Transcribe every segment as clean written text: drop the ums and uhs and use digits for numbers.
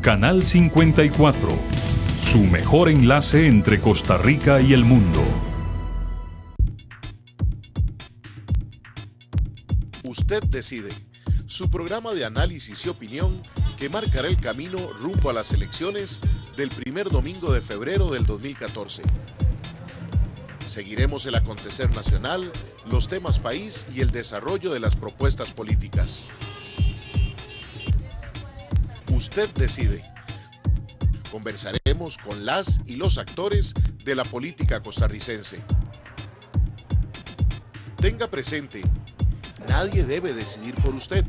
Canal 54, su mejor enlace entre Costa Rica y el mundo. Usted decide, su programa de análisis y opinión que marcará el camino rumbo a las elecciones del primer domingo de febrero del 2014. Seguiremos el acontecer nacional, los temas país y el desarrollo de las propuestas políticas. Usted decide. Conversaremos con las y los actores de la política costarricense. Tenga presente, nadie debe decidir por usted.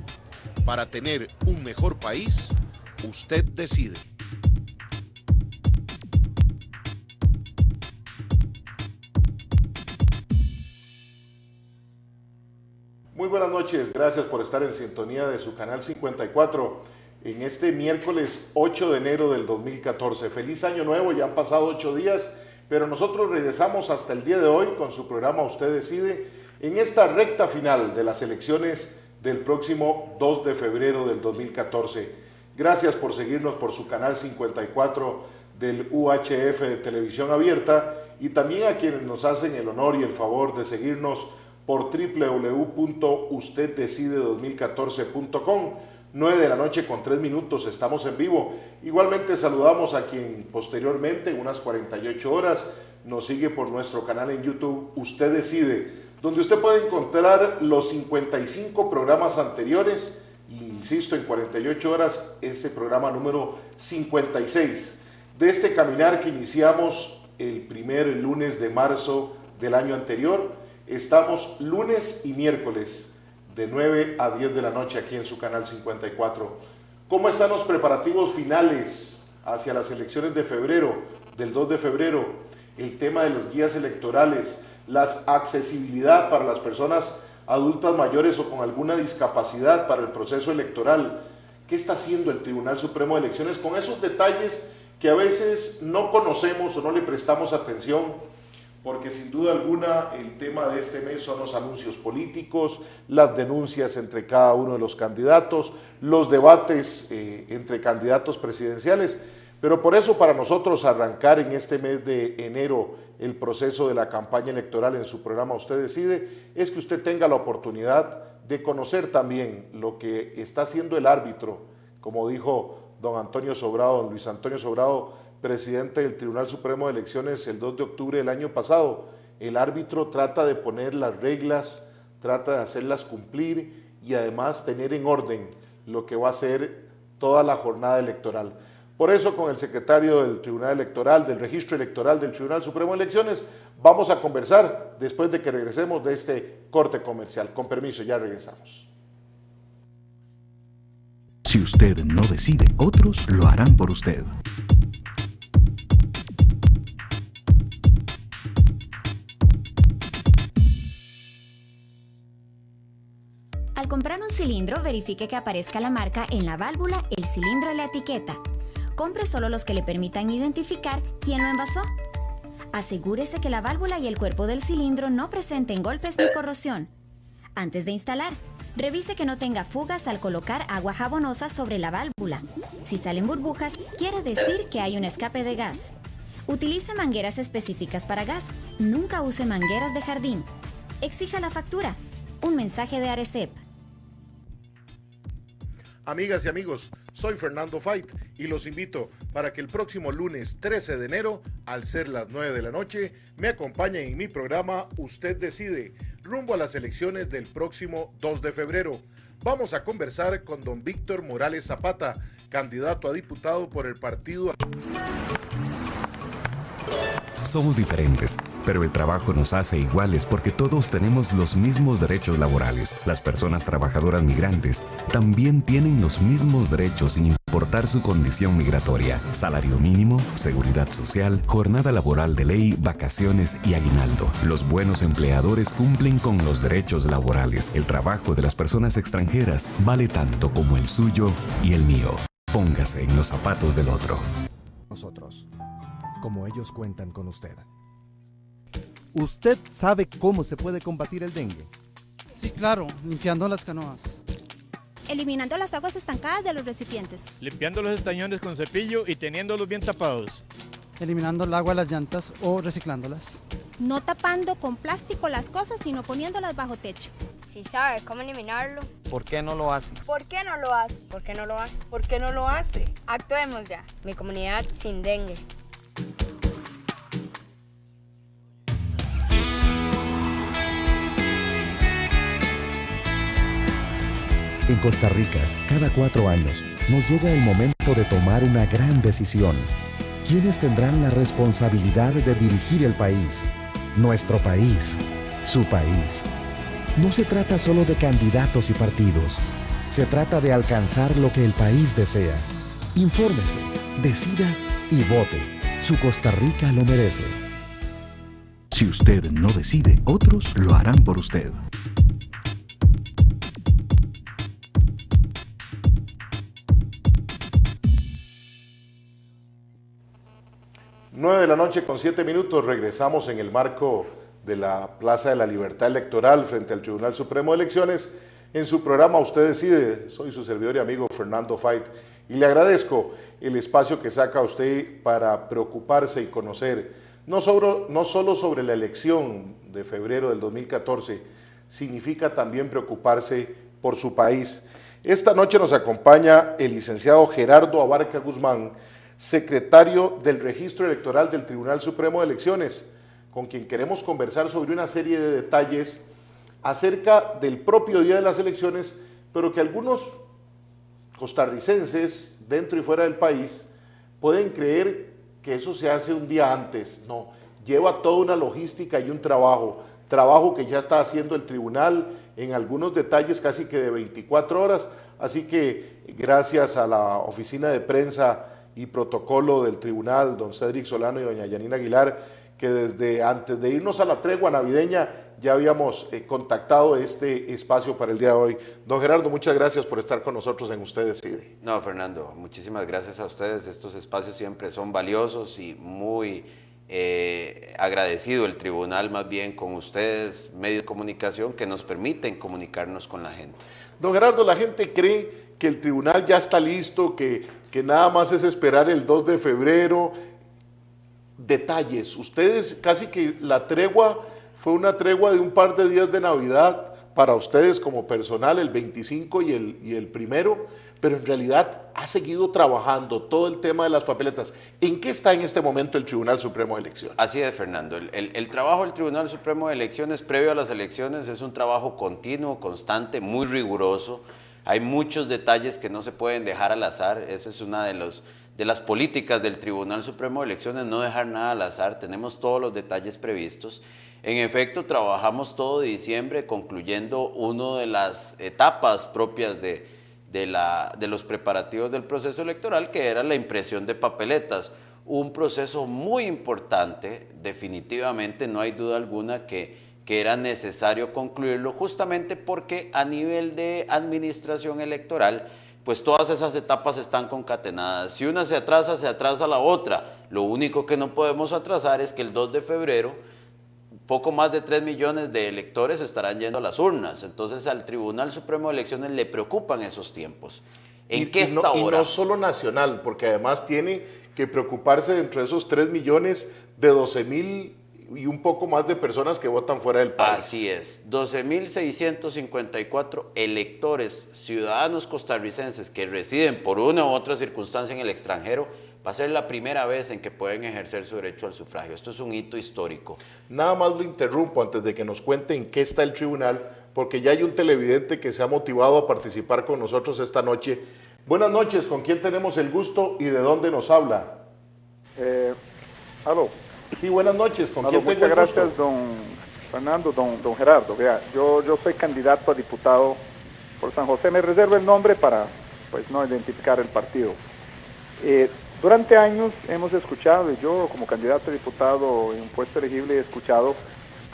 Para tener un mejor país, usted decide. Muy buenas noches, gracias por estar en sintonía de su Canal 54 en este miércoles 8 de enero del 2014. Feliz año nuevo, ya han pasado 8 días, pero nosotros regresamos hasta el día de hoy con su programa Usted Decide en esta recta final de las elecciones del próximo 2 de febrero del 2014. Gracias por seguirnos por su Canal 54 del UHF de Televisión Abierta y también a quienes nos hacen el honor y el favor de seguirnos por www.usteddecide2014.com. 9 de la noche con 3 minutos, estamos en vivo. Igualmente saludamos a quien posteriormente, en unas 48 horas, nos sigue por nuestro canal en YouTube, Usted Decide, donde usted puede encontrar los 55 programas anteriores, insisto, en 48 horas, este programa número 56, de este caminar que iniciamos el primer lunes de marzo del año anterior. Estamos lunes y miércoles, de 9 a 10 de la noche aquí en su Canal 54. ¿Cómo están los preparativos finales hacia las elecciones de febrero, del 2 de febrero? El tema de los guías electorales, la accesibilidad para las personas adultas mayores o con alguna discapacidad para el proceso electoral. ¿Qué está haciendo el Tribunal Supremo de Elecciones con esos detalles que a veces no conocemos o no le prestamos atención? Porque sin duda alguna el tema de este mes son los anuncios políticos, las denuncias entre cada uno de los candidatos, los debates entre candidatos presidenciales, pero por eso para nosotros arrancar en este mes de enero el proceso de la campaña electoral en su programa Usted Decide, es que usted tenga la oportunidad de conocer también lo que está haciendo el árbitro, como dijo don Antonio Sobrado, don Luis Antonio Sobrado, presidente del Tribunal Supremo de Elecciones el 2 de octubre del año pasado. El árbitro trata de poner las reglas, trata de hacerlas cumplir y además tener en orden lo que va a ser toda la jornada electoral. Por eso con el secretario del Tribunal Electoral, del Registro Electoral del Tribunal Supremo de Elecciones, vamos a conversar después de que regresemos de este corte comercial. Con permiso, ya regresamos. Si usted no decide, otros lo harán por usted. Al comprar un cilindro, verifique que aparezca la marca en la válvula, el cilindro y la etiqueta. Compre solo los que le permitan identificar quién lo envasó. Asegúrese que la válvula y el cuerpo del cilindro no presenten golpes ni corrosión. Antes de instalar, revise que no tenga fugas al colocar agua jabonosa sobre la válvula. Si salen burbujas, quiere decir que hay un escape de gas. Utilice mangueras específicas para gas. Nunca use mangueras de jardín. Exija la factura. Un mensaje de Arecep. Amigas y amigos, soy Fernando Fait y los invito para que el próximo lunes 13 de enero, al ser las 9 de la noche, me acompañen en mi programa Usted Decide, rumbo a las elecciones del próximo 2 de febrero. Vamos a conversar con don Víctor Morales Zapata, candidato a diputado por el partido. Somos diferentes, pero el trabajo nos hace iguales porque todos tenemos los mismos derechos laborales. Las personas trabajadoras migrantes también tienen los mismos derechos sin importar su condición migratoria. Salario mínimo, seguridad social, jornada laboral de ley, vacaciones y aguinaldo. Los buenos empleadores cumplen con los derechos laborales. El trabajo de las personas extranjeras vale tanto como el suyo y el mío. Póngase en los zapatos del otro. Nosotros, como ellos cuentan con usted. ¿Usted sabe cómo se puede combatir el dengue? Sí, claro, limpiando las canoas. eliminando las aguas estancadas de los recipientes. Limpiando los estañones con cepillo y teniéndolos bien tapados. Eliminando el agua de las llantas o reciclándolas. No tapando con plástico las cosas, sino poniéndolas bajo techo. Si sabe cómo eliminarlo. ¿Por qué no lo hace? ¿Por qué no lo hace? ¿Por qué no lo hace? ¿Por qué no lo hace? Actuemos ya. Mi comunidad sin dengue. En Costa Rica, cada 4 años, nos llega el momento de tomar una gran decisión. ¿Quiénes tendrán la responsabilidad de dirigir el país? Nuestro país, su país. No se trata solo de candidatos y partidos. Se trata de alcanzar lo que el país desea. Infórmese, decida y vote. Su Costa Rica lo merece. Si usted no decide, otros lo harán por usted. Nueve de la noche con 7 minutos, regresamos en el marco de la Plaza de la Libertad Electoral frente al Tribunal Supremo de Elecciones. En su programa Usted Decide, soy su servidor y amigo Fernando Fait y le agradezco el espacio que saca usted para preocuparse y conocer no solo sobre la elección de febrero del 2014, significa también preocuparse por su país. Esta noche nos acompaña el licenciado Gerardo Abarca Guzmán, secretario del Registro Electoral del Tribunal Supremo de Elecciones, con quien queremos conversar sobre una serie de detalles acerca del propio día de las elecciones, pero que algunos costarricenses, dentro y fuera del país, pueden creer que eso se hace un día antes. No, lleva toda una logística y un trabajo que ya está haciendo el tribunal en algunos detalles casi que de 24 horas, así que gracias a la oficina de prensa y protocolo del tribunal, don Cédric Solano y doña Yanina Aguilar, que desde antes de irnos a la tregua navideña ya habíamos contactado este espacio para el día de hoy. Don Gerardo, muchas gracias por estar con nosotros en Usted Decide. No, Fernando, muchísimas gracias a ustedes. Estos espacios siempre son valiosos y muy agradecido el tribunal más bien con ustedes, medios de comunicación que nos permiten comunicarnos con la gente. Don Gerardo, la gente cree que el tribunal ya está listo, que nada más es esperar el 2 de febrero. Detalles, ustedes casi que la tregua fue una tregua de un par de días de Navidad para ustedes como personal, el 25 y el primero, pero en realidad ha seguido trabajando todo el tema de las papeletas. ¿En qué está en este momento el Tribunal Supremo de Elecciones? Así es, Fernando. El trabajo del Tribunal Supremo de Elecciones previo a las elecciones es un trabajo continuo, constante, muy riguroso. Hay muchos detalles que no se pueden dejar al azar. Esa es una de las políticas del Tribunal Supremo de Elecciones, no dejar nada al azar. Tenemos todos los detalles previstos. En efecto, trabajamos todo diciembre, concluyendo una de las etapas propias de los preparativos del proceso electoral, que era la impresión de papeletas. Un proceso muy importante, definitivamente, no hay duda alguna que era necesario concluirlo, justamente porque a nivel de administración electoral, pues todas esas etapas están concatenadas. Si una se atrasa la otra. Lo único que no podemos atrasar es que el 2 de febrero, poco más de 3 millones de electores estarán yendo a las urnas. Entonces al Tribunal Supremo de Elecciones le preocupan esos tiempos. ¿En qué está ahora? Y no solo nacional, porque además tiene que preocuparse dentro de esos 3 millones de 12,000 y un poco más de personas que votan fuera del país. Así es, 12,654 electores, ciudadanos costarricenses que residen por una u otra circunstancia en el extranjero. Va a ser la primera vez en que pueden ejercer su derecho al sufragio. Esto es un hito histórico. Nada más lo interrumpo antes de que nos cuente en qué está el tribunal, porque ya hay un televidente que se ha motivado a participar con nosotros esta noche. Buenas noches, ¿con quién tenemos el gusto y de dónde nos habla? Aló. Sí, buenas noches, ¿con quién tengo el gusto? Muchas gracias, don Fernando, don Gerardo. Vea, yo soy candidato a diputado por San José. Me reservo el nombre para pues no identificar el partido. Durante años hemos escuchado, y yo como candidato a diputado en un puesto elegible he escuchado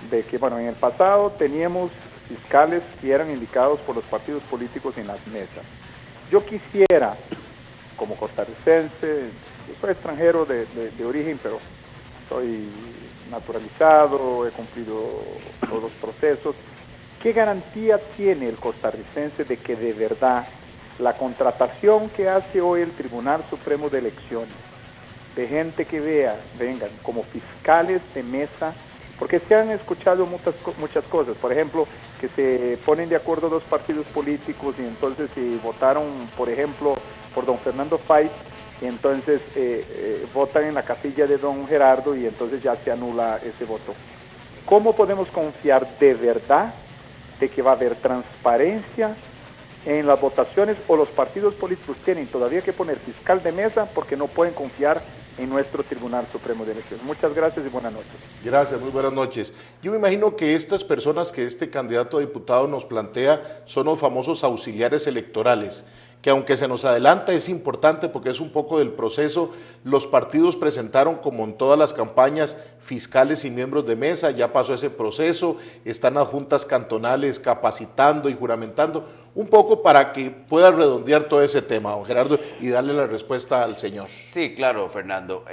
de que, bueno, en el pasado teníamos fiscales que eran indicados por los partidos políticos en las mesas. Yo quisiera, como costarricense, yo soy extranjero de origen, pero soy naturalizado, he cumplido todos los procesos. ¿Qué garantía tiene el costarricense de que de verdad la contratación que hace hoy el Tribunal Supremo de Elecciones, de gente que vengan como fiscales de mesa, porque se han escuchado muchas cosas, por ejemplo, que se ponen de acuerdo dos partidos políticos y entonces si votaron, por ejemplo, por don Fernando Fay, y entonces votan en la casilla de don Gerardo y entonces ya se anula ese voto. ¿Cómo podemos confiar de verdad de que va a haber transparencia en las votaciones, o los partidos políticos tienen todavía que poner fiscal de mesa porque no pueden confiar en nuestro Tribunal Supremo de Elecciones? Muchas gracias y buenas noches. Gracias, muy buenas noches. Yo me imagino que estas personas que este candidato a diputado nos plantea son los famosos auxiliares electorales, que aunque se nos adelanta es importante porque es un poco del proceso. Los partidos presentaron, como en todas las campañas, fiscales y miembros de mesa, ya pasó ese proceso, están las juntas cantonales capacitando y juramentando, un poco para que pueda redondear todo ese tema, don Gerardo, y darle la respuesta al señor. Sí, claro, Fernando.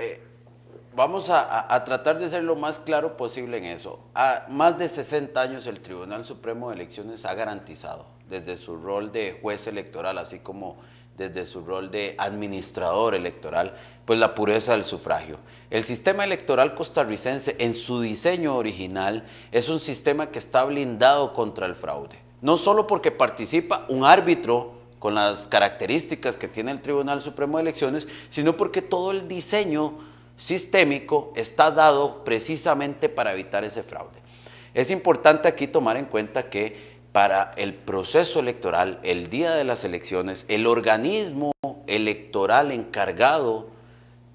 Vamos a tratar de ser lo más claro posible en eso. A más de 60 años el Tribunal Supremo de Elecciones ha garantizado, desde su rol de juez electoral, así como desde su rol de administrador electoral, pues la pureza del sufragio. El sistema electoral costarricense, en su diseño original, es un sistema que está blindado contra el fraude. No solo porque participa un árbitro con las características que tiene el Tribunal Supremo de Elecciones, sino porque todo el diseño sistémico está dado precisamente para evitar ese fraude. Es importante aquí tomar en cuenta que para el proceso electoral, el día de las elecciones, el organismo electoral encargado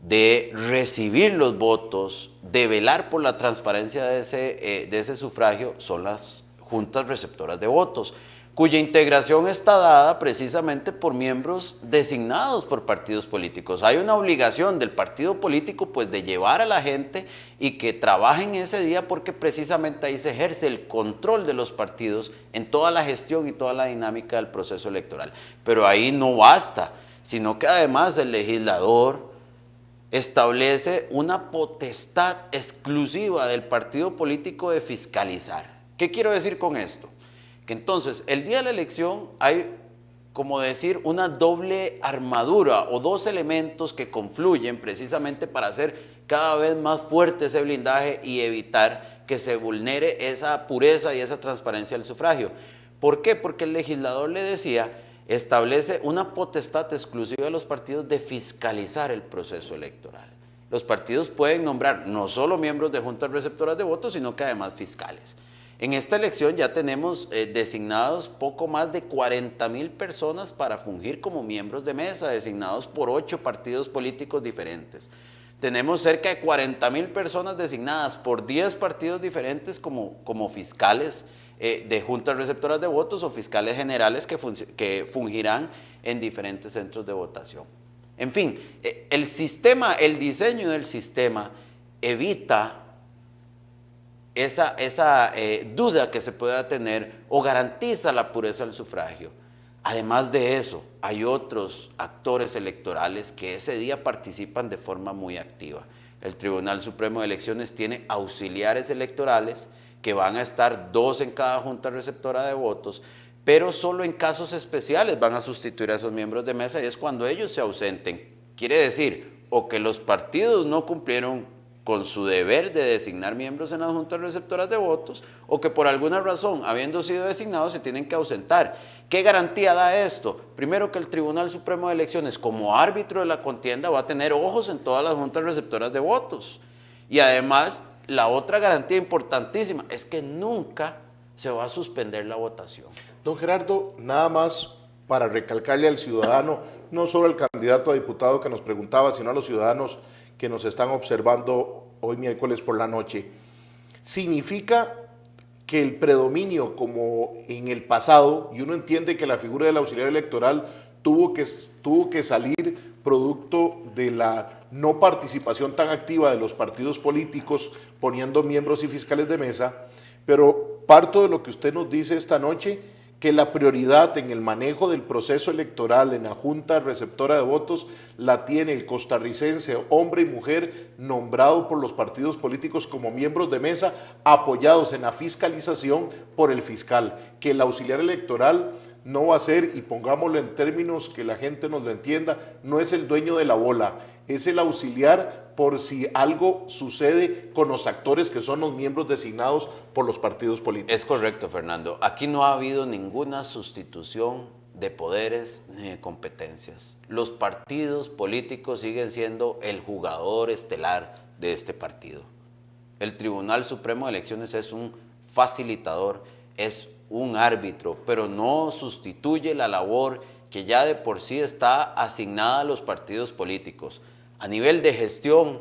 de recibir los votos, de velar por la transparencia de ese sufragio, son las juntas receptoras de votos, cuya integración está dada precisamente por miembros designados por partidos políticos. Hay una obligación del partido político pues de llevar a la gente y que trabajen ese día, porque precisamente ahí se ejerce el control de los partidos en toda la gestión y toda la dinámica del proceso electoral. Pero ahí no basta, sino que además el legislador establece una potestad exclusiva del partido político de fiscalizar. ¿Qué quiero decir con esto? Que entonces el día de la elección hay, como decir, una doble armadura o dos elementos que confluyen precisamente para hacer cada vez más fuerte ese blindaje y evitar que se vulnere esa pureza y esa transparencia del sufragio. ¿Por qué? Porque el legislador, le decía, establece una potestad exclusiva de los partidos de fiscalizar el proceso electoral. Los partidos pueden nombrar no solo miembros de juntas receptoras de votos, sino que además fiscales. En esta elección ya tenemos designados poco más de 40,000 personas para fungir como miembros de mesa, designados por 8 partidos políticos diferentes. Tenemos cerca de 40,000 personas designadas por 10 partidos diferentes como fiscales de juntas receptoras de votos o fiscales generales que fungirán en diferentes centros de votación. En fin, el diseño del sistema evita esa duda que se pueda tener o garantiza la pureza del sufragio. Además de eso, hay otros actores electorales que ese día participan de forma muy activa. El Tribunal Supremo de Elecciones tiene auxiliares electorales que van a estar 2 en cada junta receptora de votos, pero solo en casos especiales van a sustituir a esos miembros de mesa, y es cuando ellos se ausenten. Quiere decir, o que los partidos no cumplieron con su deber de designar miembros en las juntas receptoras de votos, o que por alguna razón, habiendo sido designados, se tienen que ausentar. ¿Qué garantía da esto? Primero, que el Tribunal Supremo de Elecciones, como árbitro de la contienda, va a tener ojos en todas las juntas receptoras de votos. Y además, la otra garantía importantísima es que nunca se va a suspender la votación. Don Gerardo, nada más para recalcarle al ciudadano, no solo al candidato a diputado que nos preguntaba, sino a los ciudadanos que nos están observando hoy miércoles por la noche. ¿Significa que el predominio, como en el pasado, y uno entiende que la figura del auxiliar electoral tuvo que salir producto de la no participación tan activa de los partidos políticos poniendo miembros y fiscales de mesa, pero parto de lo que usted nos dice esta noche, que la prioridad en el manejo del proceso electoral en la Junta Receptora de Votos la tiene el costarricense, hombre y mujer, nombrado por los partidos políticos como miembros de mesa, apoyados en la fiscalización por el fiscal, que el auxiliar electoral no va a ser, y pongámoslo en términos que la gente nos lo entienda, no es el dueño de la bola, es el auxiliar por si algo sucede con los actores que son los miembros designados por los partidos políticos. Es correcto, Fernando. Aquí no ha habido ninguna sustitución de poderes ni de competencias. Los partidos políticos siguen siendo el jugador estelar de este partido. El Tribunal Supremo de Elecciones es un facilitador, es un árbitro, pero no sustituye la labor que ya de por sí está asignada a los partidos políticos. A nivel de gestión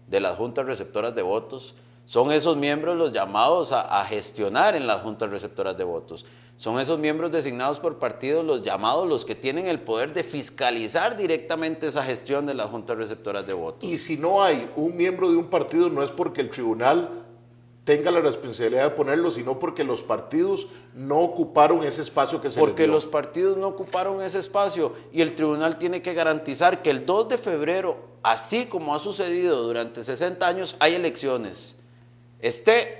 de las juntas receptoras de votos, son esos miembros los llamados a gestionar en las juntas receptoras de votos. Son esos miembros designados por partidos los llamados, los que tienen el poder de fiscalizar directamente esa gestión de las juntas receptoras de votos. Y si no hay un miembro de un partido, no es porque el tribunal tenga la responsabilidad de ponerlo, sino porque los partidos no ocuparon ese espacio que se les dio. Porque los partidos no ocuparon ese espacio y el tribunal tiene que garantizar que el 2 de febrero, así como ha sucedido durante 60 años, hay elecciones.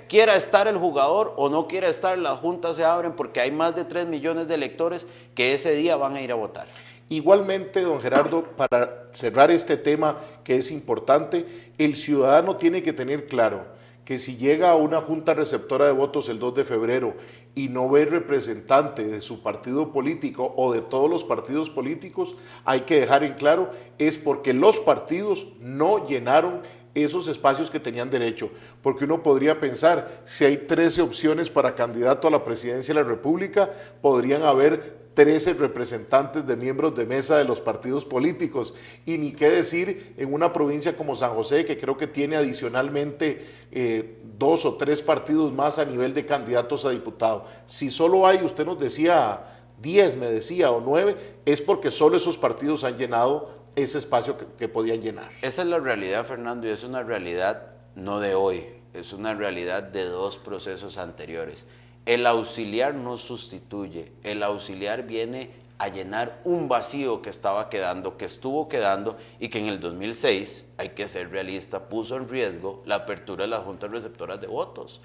Quiera estar el jugador o no quiera estar, las juntas se abren porque hay más de 3 millones de electores que ese día van a ir a votar. Igualmente, don Gerardo, para cerrar este tema que es importante, el ciudadano tiene que tener claro que si llega a una junta receptora de votos el 2 de febrero y no ve representante de su partido político o de todos los partidos políticos, hay que dejar en claro, es porque los partidos no llenaron esos espacios que tenían derecho, porque uno podría pensar, si hay 13 opciones para candidato a la presidencia de la República, podrían haber 13 representantes de miembros de mesa de los partidos políticos, y ni qué decir en una provincia como San José, que creo que tiene adicionalmente 2 o 3 partidos más a nivel de candidatos a diputado. Si solo hay, usted nos decía 10, me decía, o 9, es porque solo esos partidos han llenado ese espacio que podían llenar. Esa es la realidad, Fernando, y es una realidad no de hoy, es una realidad de 2 procesos anteriores. El auxiliar no sustituye, el auxiliar viene a llenar un vacío que estaba quedando, que estuvo quedando y que en el 2006, hay que ser realista, puso en riesgo la apertura de las juntas receptoras de votos.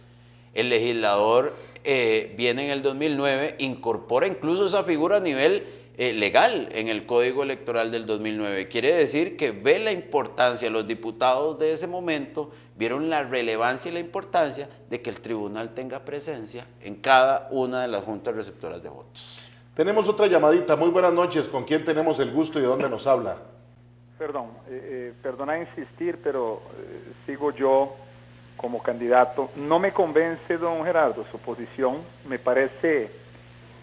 El legislador viene en el 2009, incorpora incluso esa figura a nivel legal en el Código Electoral del 2009. Quiere decir que ve la importancia, los diputados de ese momento vieron la relevancia y la importancia de que el tribunal tenga presencia en cada una de las juntas receptoras de votos. Tenemos otra llamadita. Muy buenas noches. ¿Con quién tenemos el gusto y de dónde nos habla? Perdón, perdona insistir, pero sigo yo como candidato. No me convence, don Gerardo, su posición. Me parece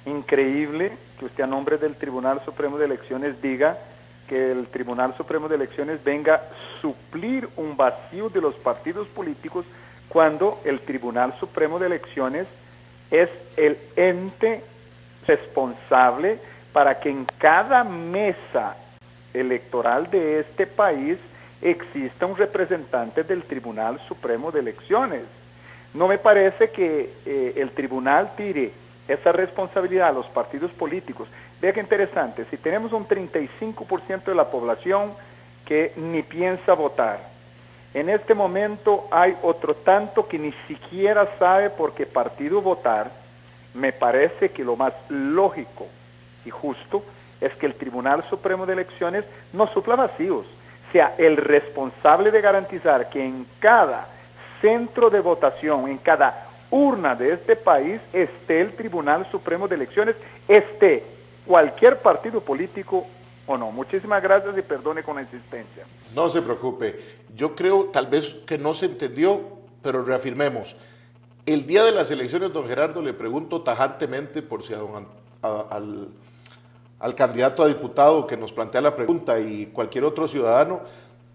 increíble que usted a nombre del Tribunal Supremo de Elecciones diga que el Tribunal Supremo de Elecciones venga a suplir un vacío de los partidos políticos cuando el Tribunal Supremo de Elecciones es el ente responsable para que en cada mesa electoral de este país exista un representante del Tribunal Supremo de Elecciones. No me parece que el tribunal tire esa responsabilidad a los partidos políticos. Vea qué interesante, si tenemos un 35% de la población que ni piensa votar, en este momento hay otro tanto que ni siquiera sabe por qué partido votar, me parece que lo más lógico y justo es que el Tribunal Supremo de Elecciones no supla vacíos, sea el responsable de garantizar que en cada centro de votación, en cada urna de este país, esté el Tribunal Supremo de Elecciones, esté cualquier partido político o no. Muchísimas gracias y perdone con la insistencia. No se preocupe. Yo creo tal vez que no se entendió, pero reafirmemos. El día de las elecciones, don Gerardo, le pregunto tajantemente por si al candidato a diputado que nos plantea la pregunta y cualquier otro ciudadano,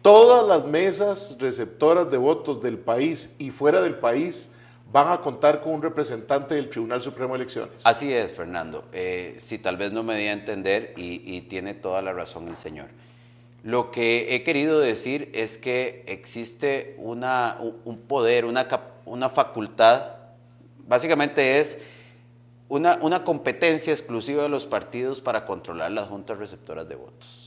todas las mesas receptoras de votos del país y fuera del país van a contar con un representante del Tribunal Supremo de Elecciones. Así es, Fernando. Si tal vez no me di a entender y tiene toda la razón el señor. Lo que he querido decir es que existe un poder, una facultad, básicamente es una competencia exclusiva de los partidos para controlar las juntas receptoras de votos.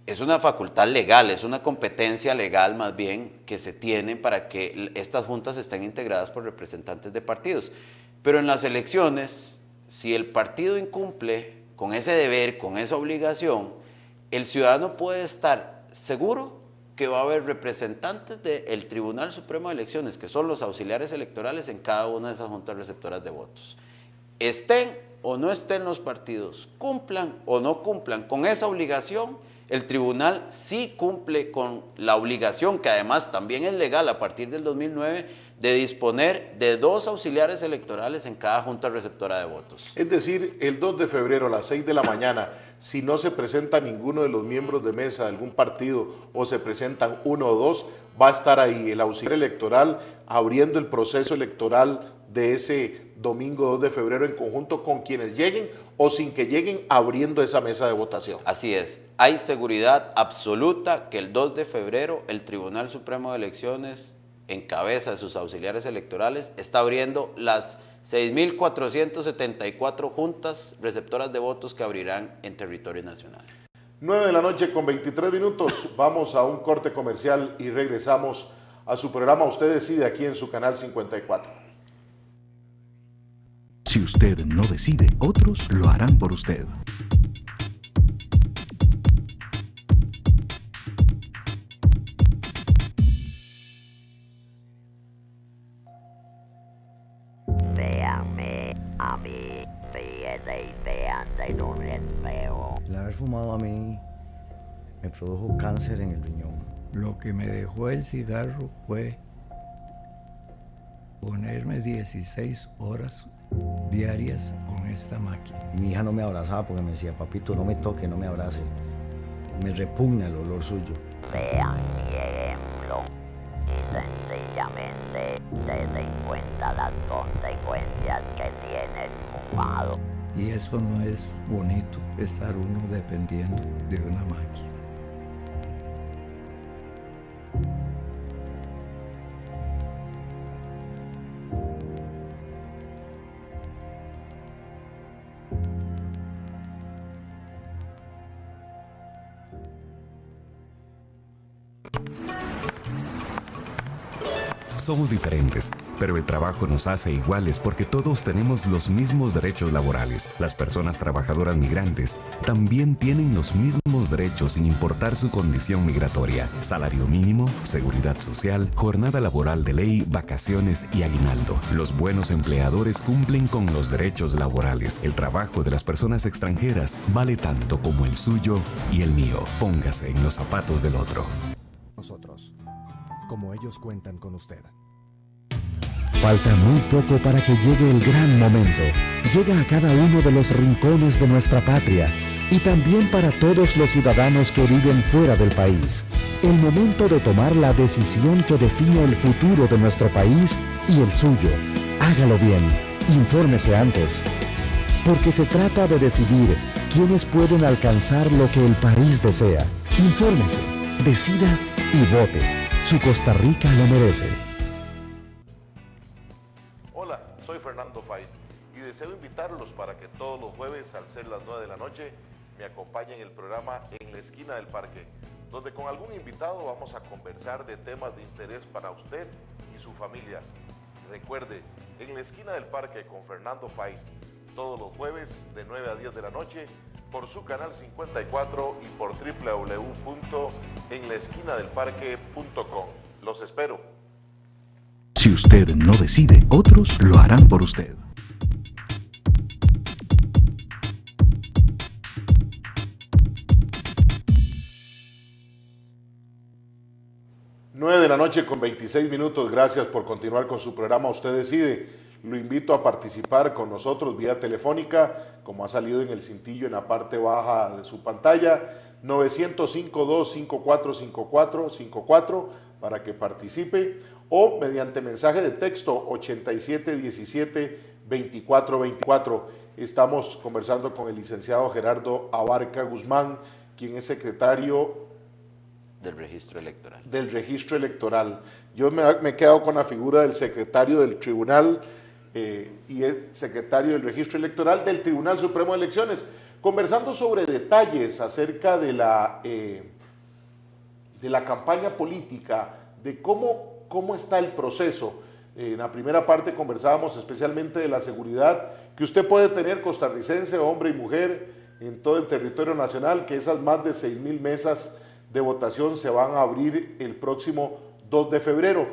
Es una facultad legal, es una competencia legal más bien que se tiene para que estas juntas estén integradas por representantes de partidos. Pero en las elecciones si el partido incumple con ese deber, con esa obligación, el ciudadano puede estar seguro que va a haber representantes del Tribunal Supremo de Elecciones, que son los auxiliares electorales en cada una de esas juntas receptoras de votos. Estén o no estén los partidos, cumplan o no cumplan con esa obligación, el tribunal sí cumple con la obligación, que además también es legal a partir del 2009, de disponer de 2 auxiliares electorales en cada junta receptora de votos. Es decir, el 2 de febrero a las 6 de la mañana, si no se presenta ninguno de los miembros de mesa de algún partido o se presentan 1 o 2, va a estar ahí el auxiliar electoral abriendo el proceso electoral de ese domingo 2 de febrero en conjunto con quienes lleguen o sin que lleguen, abriendo esa mesa de votación. Así es, hay seguridad absoluta que el 2 de febrero el Tribunal Supremo de Elecciones, en cabeza de sus auxiliares electorales, está abriendo las 6.474 juntas receptoras de votos que abrirán en territorio nacional. 9 de la noche con 23 minutos, vamos a un corte comercial y regresamos a su programa Usted Decide aquí en su canal 54. Si usted no decide, otros lo harán por usted. Véanme a mí, fíjese y vean de no les veo. El haber fumado a mí me produjo cáncer en el riñón. Lo que me dejó el cigarro fue ponerme 16 horas diarias con esta máquina. Y mi hija no me abrazaba porque me decía, papito, no me toque, no me abrace. Me repugna el olor suyo. Vean mi ejemplo y sencillamente se den cuenta las consecuencias que tiene el fumado. Y eso no es bonito, estar uno dependiendo de una máquina. Somos diferentes, pero el trabajo nos hace iguales porque todos tenemos los mismos derechos laborales. Las personas trabajadoras migrantes también tienen los mismos derechos sin importar su condición migratoria. Salario mínimo, seguridad social, jornada laboral de ley, vacaciones y aguinaldo. Los buenos empleadores cumplen con los derechos laborales. El trabajo de las personas extranjeras vale tanto como el suyo y el mío. Póngase en los zapatos del otro. Nosotros, como ellos cuentan con usted. Falta muy poco para que llegue el gran momento. Llega a cada uno de los rincones de nuestra patria y también para todos los ciudadanos que viven fuera del país. El momento de tomar la decisión que define el futuro de nuestro país y el suyo. Hágalo bien. Infórmese antes. Porque se trata de decidir quiénes pueden alcanzar lo que el país desea. Infórmese, decida y vote. Su Costa Rica lo merece. Hola, soy Fernando Fay y deseo invitarlos para que todos los jueves al ser las 9 de la noche me acompañen en el programa En la Esquina del Parque, donde con algún invitado vamos a conversar de temas de interés para usted y su familia. Recuerde, En la Esquina del Parque con Fernando Fay, todos los jueves de 9 a 10 de la noche por su canal 54 y por www.enlaesquinadelparque.com. Los espero. Si usted no decide, otros lo harán por usted. Nueve de la noche con 26 minutos. Gracias por continuar con su programa Usted Decide. Lo invito a participar con nosotros vía telefónica, como ha salido en el cintillo en la parte baja de su pantalla, 905-254-5454 para que participe, o mediante mensaje de texto 8717-2424. Estamos conversando con el licenciado Gerardo Abarca Guzmán, quien es secretario del registro electoral. Del registro electoral. Yo me he quedado con la figura del secretario del tribunal y el secretario del registro electoral del Tribunal Supremo de Elecciones, conversando sobre detalles acerca de la campaña política, de cómo está el proceso. En la primera parte conversábamos especialmente de la seguridad que usted puede tener, costarricense, hombre y mujer, en todo el territorio nacional, que esas más de 6,000 mesas de votación se van a abrir el próximo 2 de febrero.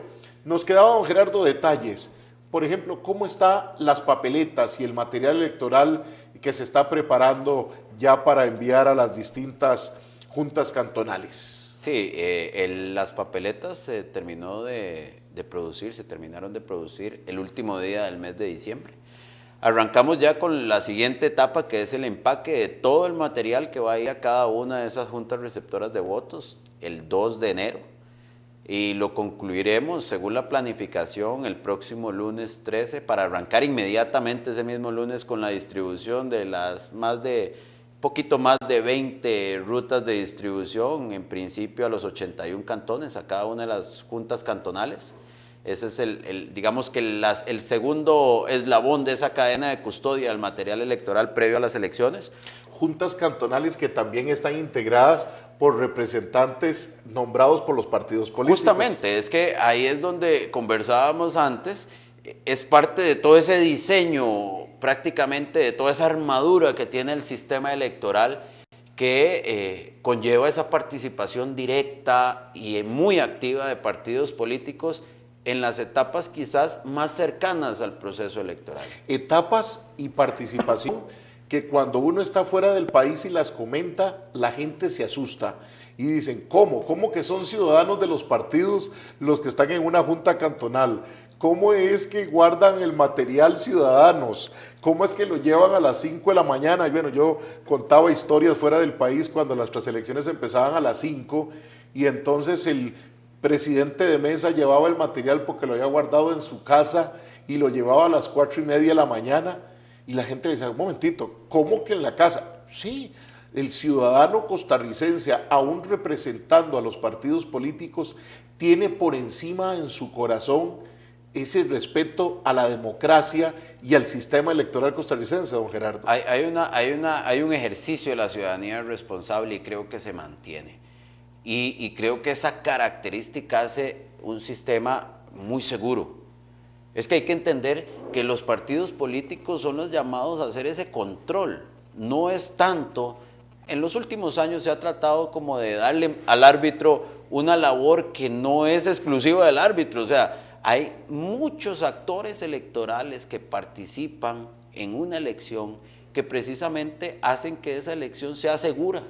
Nos quedaba, don Gerardo, detalles. Por ejemplo, ¿cómo están las papeletas y el material electoral que se está preparando ya para enviar a las distintas juntas cantonales? Sí, las papeletas se terminaron de producir el último día del mes de diciembre. Arrancamos ya con la siguiente etapa, que es el empaque de todo el material que va a ir a cada una de esas juntas receptoras de votos el 2 de enero. Y lo concluiremos, según la planificación, el próximo lunes 13, para arrancar inmediatamente ese mismo lunes con la distribución de las poquito más de 20 rutas de distribución, en principio a los 81 cantones, a cada una de las juntas cantonales. Ese es digamos que el segundo eslabón de esa cadena de custodia del material electoral previo a las elecciones. Juntas cantonales que también están integradas por representantes nombrados por los partidos políticos. Justamente, es que ahí es donde conversábamos antes, es parte de todo ese diseño, prácticamente de toda esa armadura que tiene el sistema electoral, que conlleva esa participación directa y muy activa de partidos políticos en las etapas quizás más cercanas al proceso electoral. Etapas y participación que cuando uno está fuera del país y las comenta, la gente se asusta y dicen, ¿cómo? ¿Cómo que son ciudadanos de los partidos los que están en una junta cantonal? ¿Cómo es que guardan el material ciudadanos? ¿Cómo es que lo llevan a las 5 de la mañana? Y bueno, yo contaba historias fuera del país cuando nuestras elecciones empezaban a las 5 y entonces el presidente de mesa llevaba el material porque lo había guardado en su casa y lo llevaba a las 4:30 de la mañana y la gente le decía, un momentito, ¿cómo que en la casa? Sí, el ciudadano costarricense, aún representando a los partidos políticos, tiene por encima en su corazón ese respeto a la democracia y al sistema electoral costarricense, don Gerardo. Hay un ejercicio de la ciudadanía responsable y creo que se mantiene. Y creo que esa característica hace un sistema muy seguro. Es que hay que entender que los partidos políticos son los llamados a hacer ese control. No es tanto, en los últimos años se ha tratado como de darle al árbitro una labor que no es exclusiva del árbitro. O sea, hay muchos actores electorales que participan en una elección que precisamente hacen que esa elección sea segura.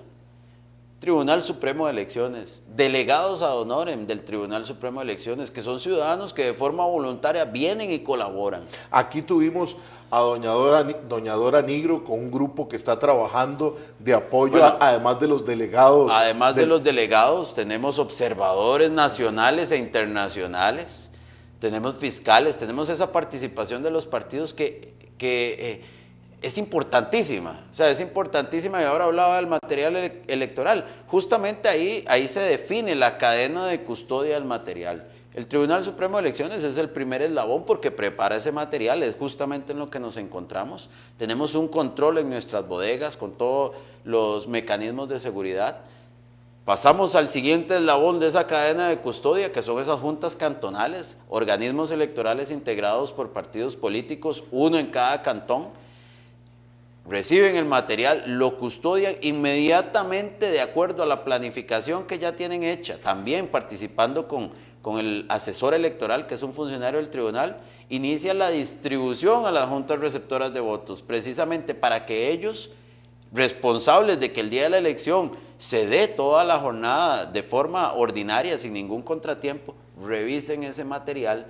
Tribunal Supremo de Elecciones, delegados ad honorem del Tribunal Supremo de Elecciones, que son ciudadanos que de forma voluntaria vienen y colaboran. Aquí tuvimos a doña Dora Nigro con un grupo que está trabajando de apoyo, bueno, además de los delegados. Además de los delegados, tenemos observadores nacionales e internacionales, tenemos fiscales, tenemos esa participación de los partidos que es importantísima, o sea, es importantísima, y ahora hablaba del material electoral. Justamente ahí se define la cadena de custodia del material. El Tribunal Supremo de Elecciones es el primer eslabón porque prepara ese material, es justamente en lo que nos encontramos. Tenemos un control en nuestras bodegas con todos los mecanismos de seguridad. Pasamos al siguiente eslabón de esa cadena de custodia, que son esas juntas cantonales, organismos electorales integrados por partidos políticos, uno en cada cantón. Reciben el material, lo custodian inmediatamente de acuerdo a la planificación que ya tienen hecha, también participando con el asesor electoral, que es un funcionario del tribunal, inicia la distribución a las juntas receptoras de votos, precisamente para que ellos, responsables de que el día de la elección se dé toda la jornada de forma ordinaria, sin ningún contratiempo, revisen ese material,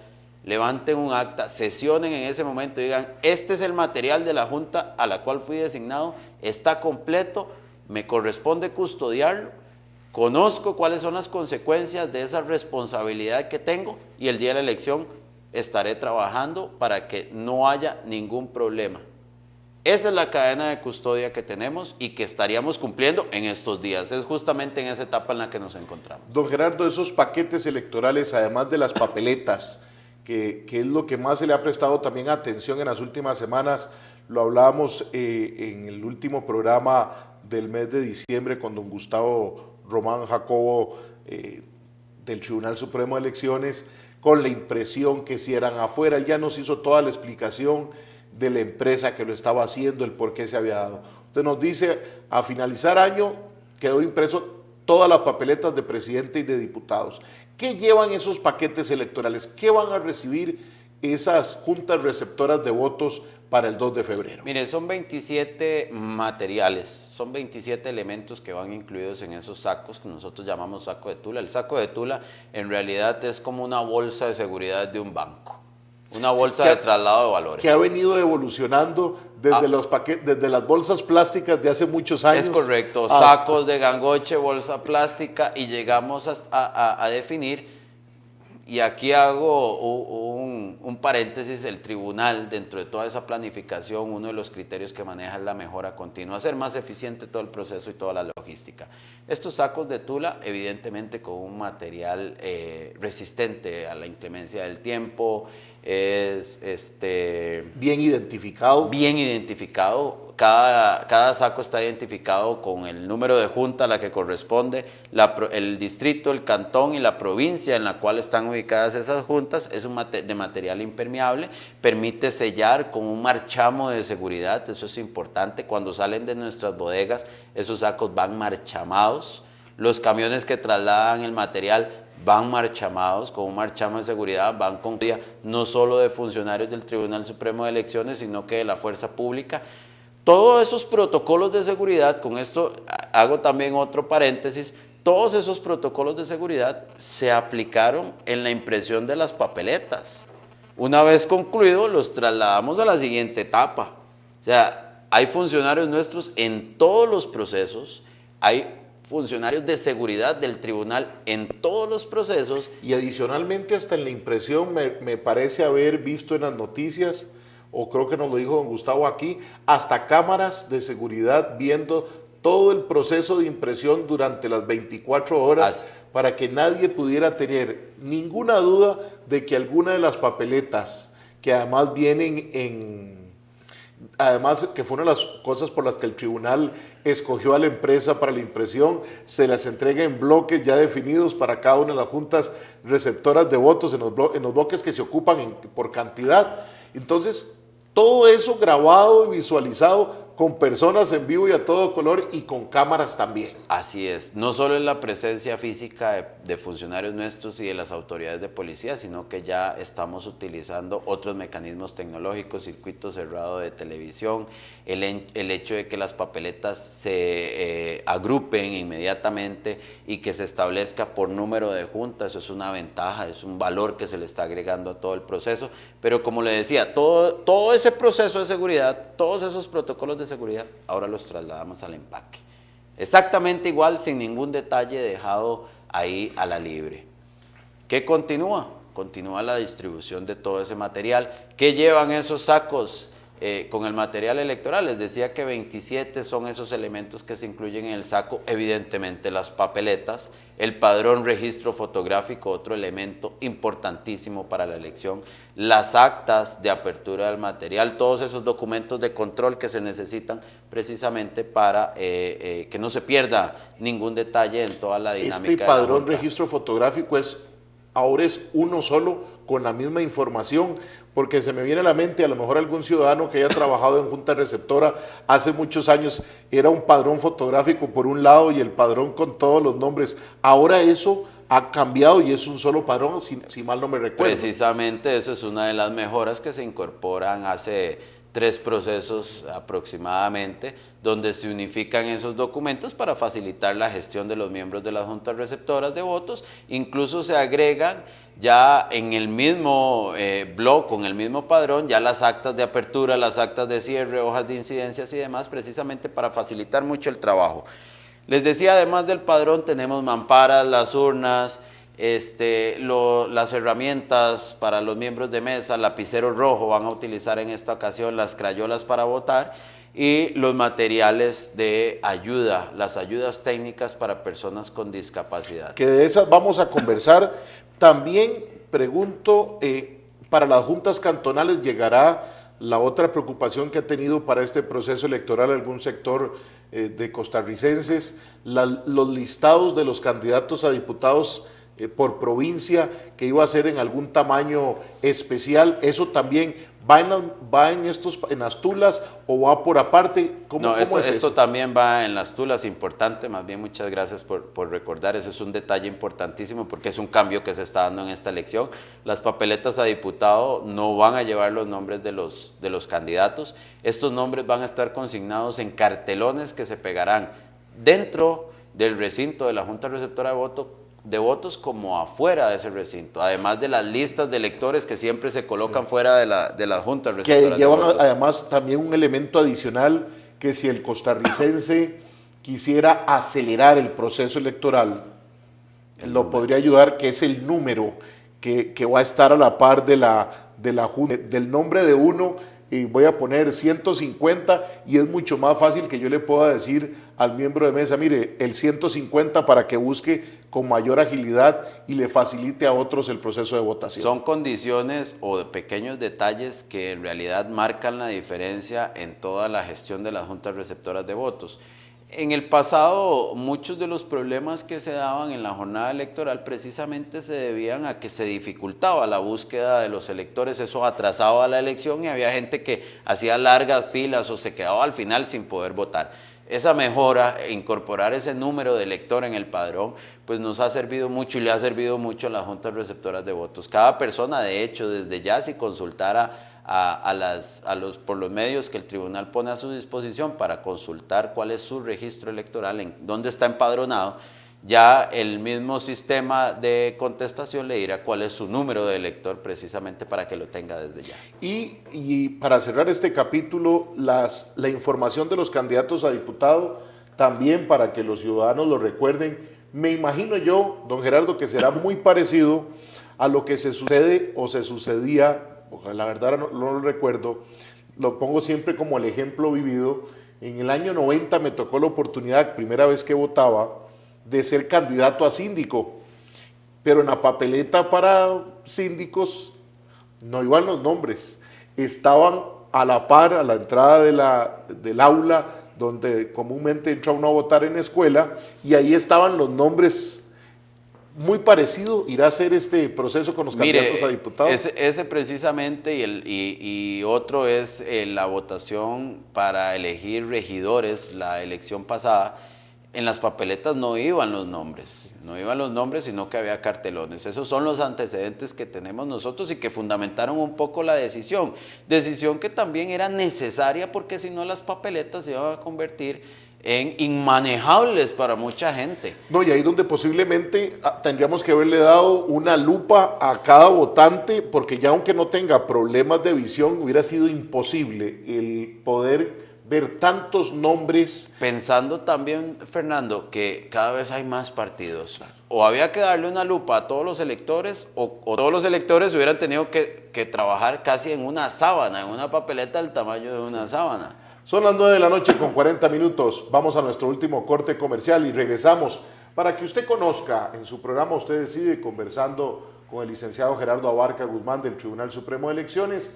levanten un acta, sesionen en ese momento y digan, este es el material de la junta a la cual fui designado, está completo, me corresponde custodiarlo, conozco cuáles son las consecuencias de esa responsabilidad que tengo y el día de la elección estaré trabajando para que no haya ningún problema. Esa es la cadena de custodia que tenemos y que estaríamos cumpliendo en estos días. Es justamente en esa etapa en la que nos encontramos. Don Gerardo, esos paquetes electorales, además de las papeletas, que es lo que más se le ha prestado también atención en las últimas semanas, lo hablábamos en el último programa del mes de diciembre con don Gustavo Román Jacobo del Tribunal Supremo de Elecciones, con la impresión, que si eran afuera. Él ya nos hizo toda la explicación de la empresa que lo estaba haciendo, el por qué se había dado. Usted nos dice, a finalizar año quedó impreso todas las papeletas de presidente y de diputados. ¿Qué llevan esos paquetes electorales? ¿Qué van a recibir esas juntas receptoras de votos para el 2 de febrero? Mire, son 27 materiales, son 27 elementos que van incluidos en esos sacos que nosotros llamamos saco de tula. El saco de tula en realidad es como una bolsa de seguridad de un banco, una bolsa de traslado de valores. Que ha venido evolucionando desde los desde las bolsas plásticas de hace muchos años. Es correcto, sacos de gangoche, bolsa plástica, y llegamos a definir, y aquí hago un paréntesis, el tribunal, dentro de toda esa planificación, uno de los criterios que maneja es la mejora continua, hacer más eficiente todo el proceso y toda la logística. Estos sacos de tula, evidentemente con un material resistente a la inclemencia del tiempo, es bien identificado. Bien identificado. Cada saco está identificado con el número de junta a la que corresponde, el distrito, el cantón y la provincia en la cual están ubicadas esas juntas. Es de material impermeable, permite sellar con un marchamo de seguridad, eso es importante. Cuando salen de nuestras bodegas, esos sacos van marchamados. Los camiones que trasladan el material van marchamados, con un marchamo de seguridad, van con guía no solo de funcionarios del Tribunal Supremo de Elecciones, sino que de la fuerza pública. Todos esos protocolos de seguridad, con esto hago también otro paréntesis, todos esos protocolos de seguridad se aplicaron en la impresión de las papeletas. Una vez concluido, los trasladamos a la siguiente etapa. O sea, hay funcionarios nuestros en todos los procesos, hay funcionarios de seguridad del tribunal en todos los procesos. Y adicionalmente, hasta en la impresión, me parece haber visto en las noticias, o creo que nos lo dijo don Gustavo aquí, hasta cámaras de seguridad viendo todo el proceso de impresión durante las 24 horas para que nadie pudiera tener ninguna duda de que alguna de las papeletas, que además vienen además que fue una de las cosas por las que el tribunal escogió a la empresa para la impresión, se las entrega en bloques ya definidos para cada una de las juntas receptoras de votos, en los bloques que se ocupan por cantidad. Entonces, todo eso grabado y visualizado con personas en vivo y a todo color y con cámaras también. Así es, no solo es la presencia física de funcionarios nuestros y de las autoridades de policía, sino que ya estamos utilizando otros mecanismos tecnológicos, circuito cerrado de televisión, el hecho de que las papeletas se agrupen inmediatamente y que se establezca por número de juntas, eso es una ventaja, es un valor que se le está agregando a todo el proceso, pero como le decía, todo ese proceso de seguridad, todos esos protocolos de seguridad, ahora los trasladamos al empaque. Exactamente igual, sin ningún detalle dejado ahí a la libre. ¿Qué continúa? Continúa la distribución de todo ese material. ¿Qué llevan esos sacos con el material electoral? Les decía que 27 son esos elementos que se incluyen en el saco. Evidentemente las papeletas, el padrón registro fotográfico, otro elemento importantísimo para la elección, las actas de apertura del material, todos esos documentos de control que se necesitan precisamente para que no se pierda ningún detalle en toda la dinámica. Este padrón registro fotográfico ahora es uno solo con la misma información, porque se me viene a la mente a lo mejor algún ciudadano que haya trabajado en junta receptora hace muchos años, era un padrón fotográfico por un lado y el padrón con todos los nombres. Ahora eso ha cambiado y es un solo padrón, si mal no me recuerdo. Precisamente eso es una de las mejoras que se incorporan hace 3 procesos aproximadamente, donde se unifican esos documentos para facilitar la gestión de los miembros de las juntas receptoras de votos. Incluso se agregan ya en el mismo blog, con el mismo padrón, ya las actas de apertura, las actas de cierre, hojas de incidencias y demás, precisamente para facilitar mucho el trabajo. Les decía, además del padrón, tenemos mamparas, las urnas, las herramientas para los miembros de mesa, lapicero rojo, van a utilizar en esta ocasión las crayolas para votar, y los materiales de ayuda, las ayudas técnicas para personas con discapacidad. Que de esas vamos a conversar. También pregunto, para las juntas cantonales llegará la otra preocupación que ha tenido para este proceso electoral algún sector de costarricenses, los listados de los candidatos a diputados por provincia, que iba a ser en algún tamaño especial. ¿Eso también va en las tulas o va por aparte? No, esto también va en las tulas, importante, más bien muchas gracias por recordar, ese es un detalle importantísimo porque es un cambio que se está dando en esta elección. Las papeletas a diputado no van a llevar los nombres de los candidatos, estos nombres van a estar consignados en cartelones que se pegarán dentro del recinto de la Junta Receptora de Votos como afuera de ese recinto, además de las listas de electores que siempre se colocan fuera de la Junta Receptora de Votos. Además también un elemento adicional, que si el costarricense quisiera acelerar el proceso electoral, lo podría ayudar, que es el número que va a estar a la par de la Junta, del nombre de uno, y voy a poner 150, y es mucho más fácil que yo le pueda decir al miembro de mesa, mire, el 150 para que busque con mayor agilidad y le facilite a otros el proceso de votación. Son condiciones o pequeños detalles que en realidad marcan la diferencia en toda la gestión de las juntas receptoras de votos. En el pasado, muchos de los problemas que se daban en la jornada electoral precisamente se debían a que se dificultaba la búsqueda de los electores, eso atrasaba la elección y había gente que hacía largas filas o se quedaba al final sin poder votar. Esa mejora, incorporar ese número de elector en el padrón, pues nos ha servido mucho y le ha servido mucho a las juntas receptoras de votos. Cada persona, de hecho, desde ya si consultara por los medios que el tribunal pone a su disposición para consultar cuál es su registro electoral, en dónde está empadronado, ya el mismo sistema de contestación le dirá cuál es su número de elector precisamente para que lo tenga desde ya. Y para cerrar este capítulo, la información de los candidatos a diputado, también para que los ciudadanos lo recuerden, me imagino yo, don Gerardo, que será muy parecido a lo que se sucede o se sucedía, la verdad no lo recuerdo, lo pongo siempre como el ejemplo vivido. En el año 90 me tocó la oportunidad, primera vez que votaba, de ser candidato a síndico, pero en la papeleta para síndicos no iban los nombres, estaban a la par, a la entrada del aula donde comúnmente entra uno a votar en la escuela, y ahí estaban los nombres. Muy parecido irá a ser este proceso con los candidatos a diputados. Ese precisamente y otro es la votación para elegir regidores, la elección pasada. En las papeletas no iban los nombres, sino que había cartelones. Esos son los antecedentes que tenemos nosotros y que fundamentaron un poco la decisión que también era necesaria porque si no las papeletas se iban a convertir en inmanejables para mucha gente. No, y ahí donde posiblemente tendríamos que haberle dado una lupa a cada votante, porque ya aunque no tenga problemas de visión, hubiera sido imposible el poder ver tantos nombres. Pensando también, Fernando, que cada vez hay más partidos. O había que darle una lupa a todos los electores, o todos los electores hubieran tenido que trabajar casi en una sábana, en una papeleta del tamaño de una sábana. Son las 9 de la noche con 40 minutos. Vamos a nuestro último corte comercial y regresamos para que usted conozca en su programa Usted Decide, conversando con el licenciado Gerardo Abarca Guzmán del Tribunal Supremo de Elecciones,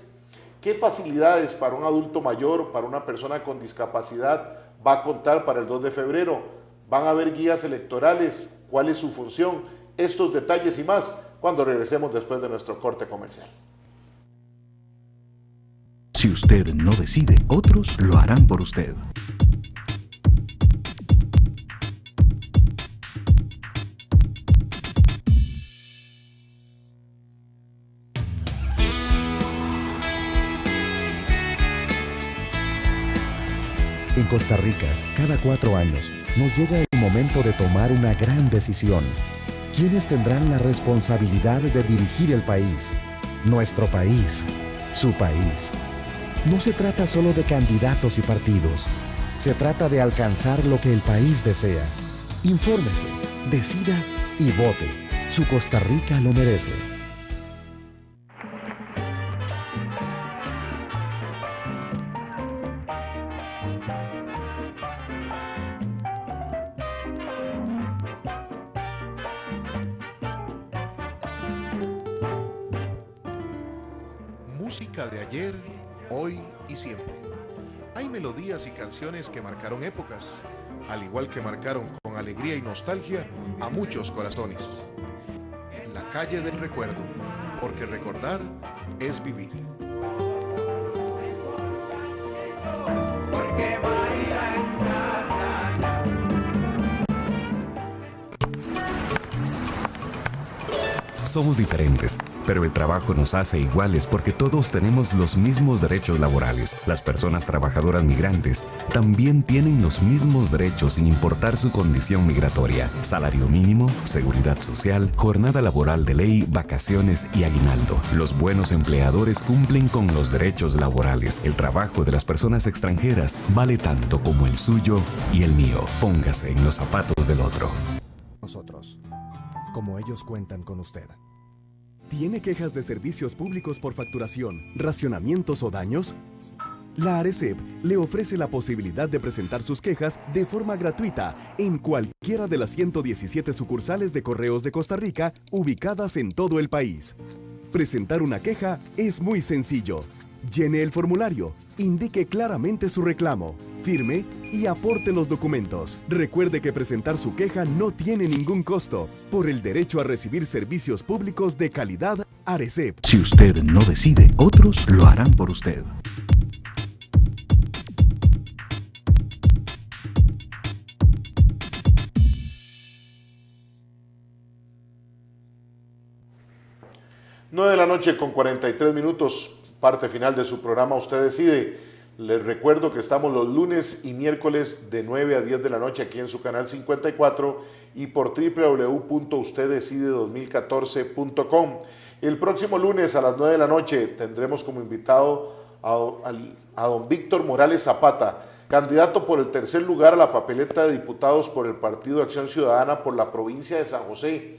qué facilidades para un adulto mayor, para una persona con discapacidad va a contar para el 2 de febrero. Van a haber guías electorales, cuál es su función, estos detalles y más cuando regresemos después de nuestro corte comercial. Si usted no decide, otros lo harán por usted. En Costa Rica, cada 4 años, nos llega el momento de tomar una gran decisión. ¿Quiénes tendrán la responsabilidad de dirigir el país? Nuestro país, su país. No se trata solo de candidatos y partidos. Se trata de alcanzar lo que el país desea. Infórmese, decida y vote. Su Costa Rica lo merece. Música de ayer, hoy y siempre. Hay melodías y canciones que marcaron épocas, al igual que marcaron con alegría y nostalgia a muchos corazones. la calle del recuerdo, porque recordar es vivir. Somos diferentes, pero el trabajo nos hace iguales porque todos tenemos los mismos derechos laborales. Las personas trabajadoras migrantes también tienen los mismos derechos sin importar su condición migratoria. Salario mínimo, seguridad social, jornada laboral de ley, vacaciones y aguinaldo. Los buenos empleadores cumplen con los derechos laborales. El trabajo de las personas extranjeras vale tanto como el suyo y el mío. Póngase en los zapatos del otro. Nosotros, como ellos cuentan con usted. ¿Tiene quejas de servicios públicos por facturación, racionamientos o daños? La ARECEP le ofrece la posibilidad de presentar sus quejas de forma gratuita en cualquiera de las 117 sucursales de Correos de Costa Rica ubicadas en todo el país. Presentar una queja es muy sencillo. Llene el formulario, indique claramente su reclamo, firme y aporte los documentos. Recuerde que presentar su queja no tiene ningún costo. Por el derecho a recibir servicios públicos de calidad, ARECEP. Si usted no decide, otros lo harán por usted. Nueve de la noche con 43 minutos. Parte final de su programa Usted Decide. Les recuerdo que estamos los lunes y miércoles de 9 a 10 de la noche aquí en su canal 54 y por www.usteddecide2014.com. El próximo lunes a las 9 de la noche tendremos como invitado a don Víctor Morales Zapata, candidato por el tercer lugar a la papeleta de diputados por el Partido Acción Ciudadana por la provincia de San José,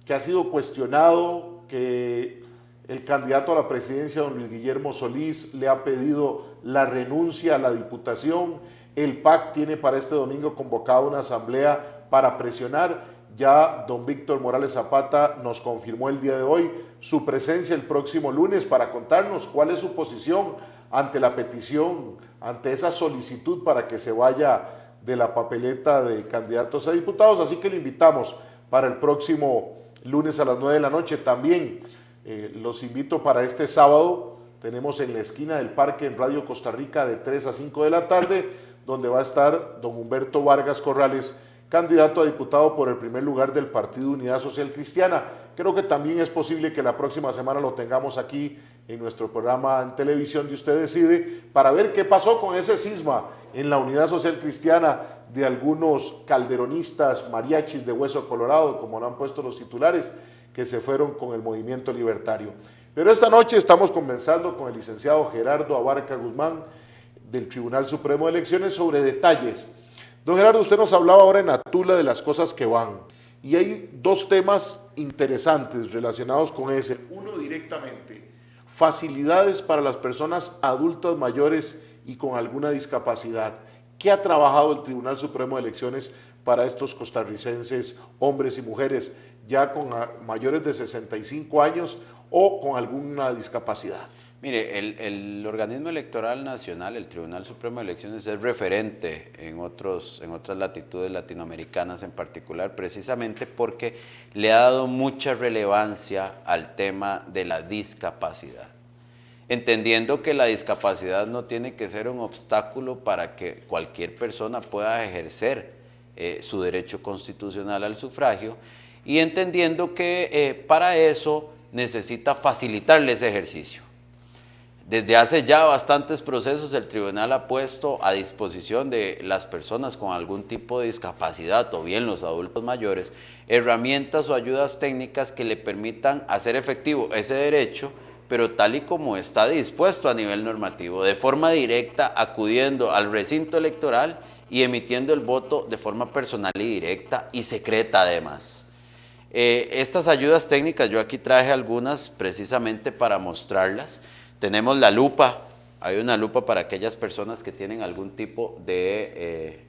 que ha sido cuestionado, que el candidato a la presidencia, don Luis Guillermo Solís, le ha pedido la renuncia a la diputación. El PAC tiene para este domingo convocada una asamblea para presionar. Ya don Víctor Morales Zapata nos confirmó el día de hoy su presencia el próximo lunes para contarnos cuál es su posición ante la petición, ante esa solicitud para que se vaya de la papeleta de candidatos a diputados. Así que lo invitamos para el próximo lunes a las 9 de la noche. También los invito para este sábado. Tenemos en la esquina del parque en Radio Costa Rica de 3 a 5 de la tarde, donde va a estar don Humberto Vargas Corrales, candidato a diputado por el primer lugar del Partido Unidad Social Cristiana. Creo que también es posible que la próxima semana lo tengamos aquí en nuestro programa en televisión de Usted Decide, para ver qué pasó con ese cisma en la Unidad Social Cristiana de algunos calderonistas, mariachis de hueso colorado, como lo han puesto los titulares, que se fueron con el movimiento libertario. Pero esta noche estamos conversando con el licenciado Gerardo Abarca Guzmán del Tribunal Supremo de Elecciones sobre detalles. Don Gerardo, usted nos hablaba ahora en Atula de las cosas que van, y hay dos temas interesantes relacionados con ese. Uno directamente, facilidades para las personas adultas mayores y con alguna discapacidad. ¿Qué ha trabajado el Tribunal Supremo de Elecciones para estos costarricenses, hombres y mujeres, ya con mayores de 65 años o con alguna discapacidad? Mire, el organismo electoral nacional, el Tribunal Supremo de Elecciones, es referente en otras latitudes latinoamericanas en particular, precisamente porque le ha dado mucha relevancia al tema de la discapacidad, entendiendo que la discapacidad no tiene que ser un obstáculo para que cualquier persona pueda ejercer su derecho constitucional al sufragio, y entendiendo que para eso necesita facilitarle ese ejercicio. Desde hace ya bastantes procesos el tribunal ha puesto a disposición de las personas con algún tipo de discapacidad o bien los adultos mayores herramientas o ayudas técnicas que le permitan hacer efectivo ese derecho, pero tal y como está dispuesto a nivel normativo, de forma directa, acudiendo al recinto electoral y emitiendo el voto de forma personal y directa y secreta además. Estas ayudas técnicas, yo aquí traje algunas precisamente para mostrarlas. Tenemos la lupa, hay una lupa para aquellas personas que tienen algún tipo de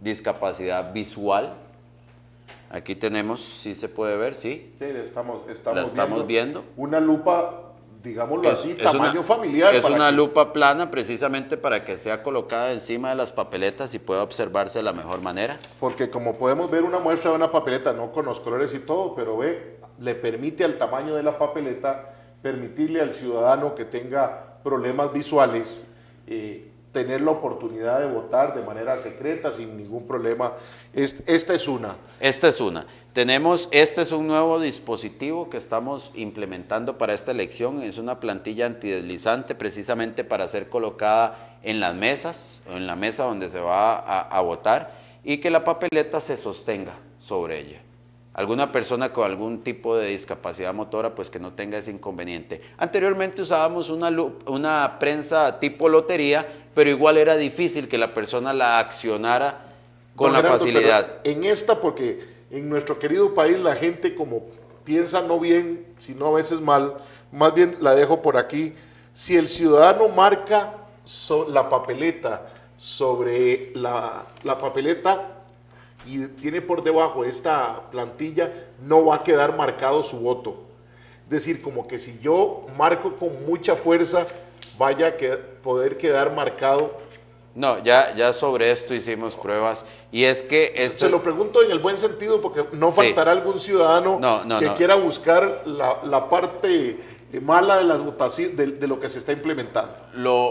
discapacidad visual. Aquí tenemos, ¿sí se puede ver? Sí. Sí, la estamos viendo. Una lupa digámoslo así, tamaño familiar. Es una lupa plana precisamente para que sea colocada encima de las papeletas y pueda observarse de la mejor manera. Porque como podemos ver una muestra de una papeleta, no con los colores y todo, pero le permite al tamaño de la papeleta, permitirle al ciudadano que tenga problemas visuales, tener la oportunidad de votar de manera secreta, sin ningún problema. Esta es una. Esta es una. Este es un nuevo dispositivo que estamos implementando para esta elección. Es una plantilla antideslizante precisamente para ser colocada en las mesas, o en la mesa donde se va a votar, y que la papeleta se sostenga sobre ella. Alguna persona con algún tipo de discapacidad motora, pues que no tenga ese inconveniente. Anteriormente usábamos una prensa tipo lotería, pero igual era difícil que la persona la accionara con la facilidad. En esta, porque en nuestro querido país la gente como piensa no bien, sino a veces mal, más bien la dejo por aquí. Si el ciudadano marca la papeleta sobre la papeleta y tiene por debajo esta plantilla, no va a quedar marcado su voto. Es decir, como que si yo marco con mucha fuerza, vaya a poder quedar marcado. No, ya sobre esto hicimos pruebas, y es que... Se lo pregunto en el buen sentido, porque no faltará algún ciudadano que quiera buscar la parte mala de las votaciones, de lo que se está implementando.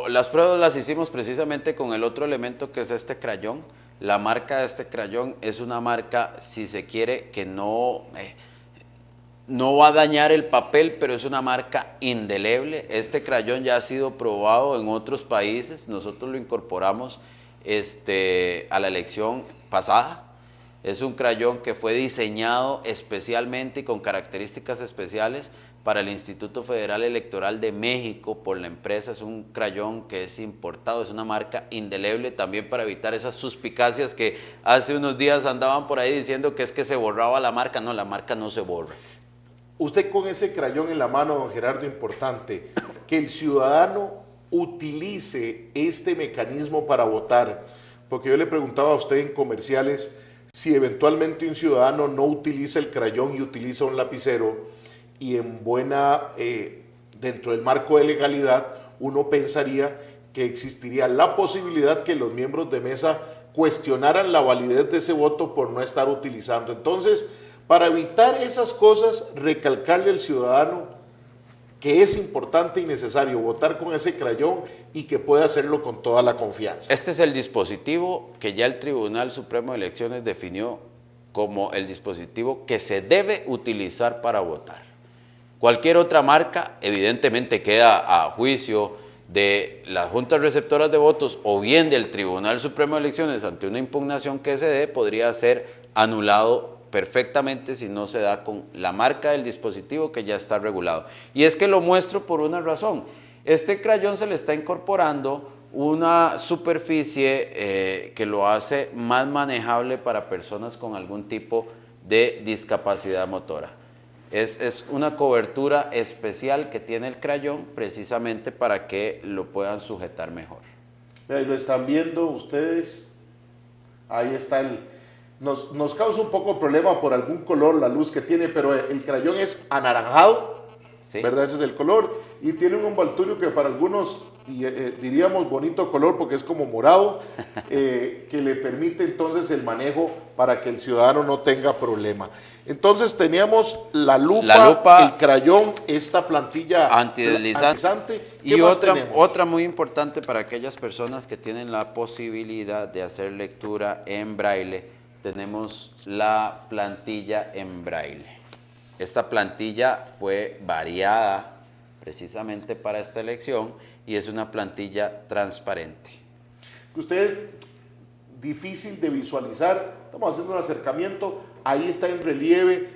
Las pruebas las hicimos precisamente con el otro elemento, que es este crayón. La marca de este crayón es una marca, si se quiere, que no va a dañar el papel, pero es una marca indeleble. Este crayón ya ha sido probado en otros países. Nosotros lo incorporamos a la elección pasada. Es un crayón que fue diseñado especialmente y con características especiales para el Instituto Federal Electoral de México por la empresa. Es un crayón que es importado, es una marca indeleble, también para evitar esas suspicacias que hace unos días andaban por ahí diciendo que es que se borraba la marca. No, la marca no se borra. Usted con ese crayón en la mano, don Gerardo, importante, que el ciudadano utilice este mecanismo para votar, porque yo le preguntaba a usted en comerciales si eventualmente un ciudadano no utiliza el crayón y utiliza un lapicero, y dentro del marco de legalidad, uno pensaría que existiría la posibilidad que los miembros de mesa cuestionaran la validez de ese voto por no estar utilizando. Entonces, para evitar esas cosas, recalcarle al ciudadano que es importante y necesario votar con ese crayón y que puede hacerlo con toda la confianza. Este es el dispositivo que ya el Tribunal Supremo de Elecciones definió como el dispositivo que se debe utilizar para votar. Cualquier otra marca evidentemente queda a juicio de las juntas receptoras de votos o bien del Tribunal Supremo de Elecciones. Ante una impugnación que se dé, podría ser anulado perfectamente si no se da con la marca del dispositivo que ya está regulado. Y es que lo muestro por una razón. Este crayón se le está incorporando una superficie que lo hace más manejable para personas con algún tipo de discapacidad motora. Es una cobertura especial que tiene el crayón precisamente para que lo puedan sujetar mejor. Lo están viendo ustedes, ahí está nos causa un poco de problema por algún color la luz que tiene, pero el crayón es anaranjado, ¿sí? ¿Verdad? Ese es el color, y tiene un envoltorio que para algunos diríamos bonito color porque es como morado, que le permite entonces el manejo para que el ciudadano no tenga problema. Entonces teníamos la lupa, el crayón, esta plantilla antideslizante. Y otra muy importante para aquellas personas que tienen la posibilidad de hacer lectura en braille, tenemos la plantilla en braille. Esta plantilla fue variada precisamente para esta elección y es una plantilla transparente. Usted, difícil de visualizar, estamos haciendo un acercamiento, ahí está en relieve,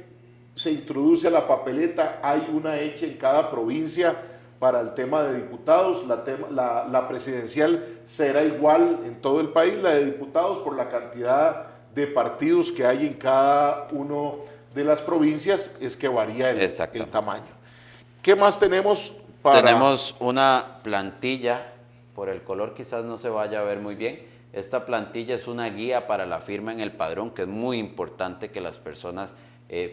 se introduce a la papeleta, hay una hecha en cada provincia para el tema de diputados, la presidencial será igual en todo el país, la de diputados por la cantidad de partidos que hay en cada uno de las provincias es que varía el tamaño. ¿Qué más tenemos? Tenemos una plantilla, por el color quizás no se vaya a ver muy bien. Esta plantilla es una guía para la firma en el padrón, que es muy importante que las personas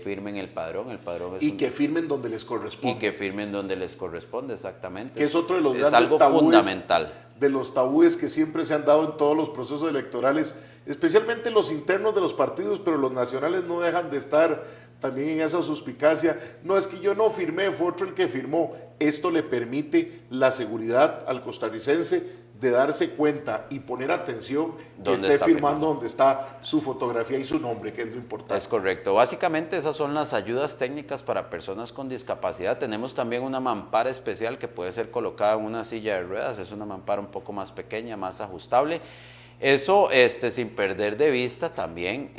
firmen el padrón. El padrón es que firmen donde les corresponde. Y que firmen donde les corresponde, exactamente. Que es otro de los es grandes algo tabúes, fundamental. De los tabúes que siempre se han dado en todos los procesos electorales, especialmente los internos de los partidos, pero los nacionales no dejan de estar también en esa suspicacia. No, es que yo no firmé, fue otro el que firmó. Esto le permite la seguridad al costarricense de darse cuenta y poner atención que esté firmando donde está su fotografía y su nombre, que es lo importante. Es correcto. Básicamente esas son las ayudas técnicas para personas con discapacidad. Tenemos también una mampara especial que puede ser colocada en una silla de ruedas. Es una mampara un poco más pequeña, más ajustable. Eso sin perder de vista también,